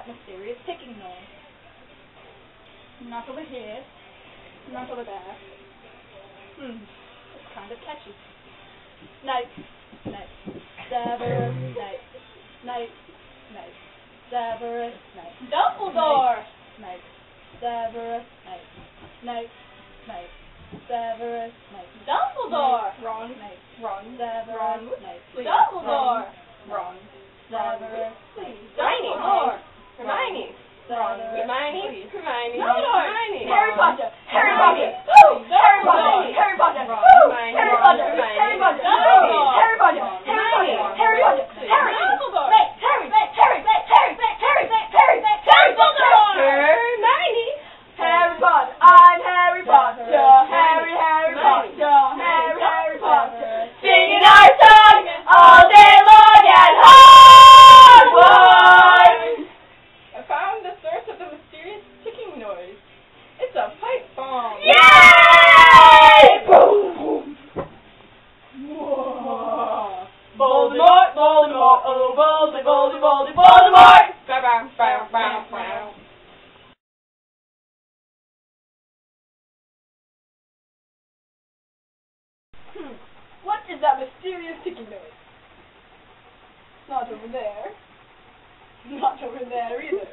mysterious ticking noise? Not over here. Not over there. It's kind of catchy. Snape. Snape. Severus Snape. Snape. Snape. Severus Snape. Dumbledore! Snape. Severus Snape. Snape. Snape. Severus Snape. Dumbledore! Ron. Snape. Ron. Severus Snape. Dumbledore! Ron. Severus Snape. Dumbledore! Hermione! Ron. Hermione! Hermione! Dumbledore! Hermione! Harry Potter! Harry Hermione. Potter! Woo! Harry Potter! Dumbledore. Harry Potter! Ron. Woo! Hermione. Harry Ron. Potter! Hermione. Harry Potter! Dumbledore. Harry Potter! Harry Potter! Hermione. Harry Potter! Harry Dumbledore. Harry! Harry! Hermione! Harry Potter! I'm Harry Potter! Harry Potter! Harry Potter! Singing our song all day long at Hogwarts! I found the source of the mysterious ticking noise. It's a pipe bomb. Yay! Boom! Whoa! Voldemort! Voldemort! Oh, Voldemort! Bow, bow, bow, bow, bow. What is that mysterious ticking noise? Not over there. Not over there either.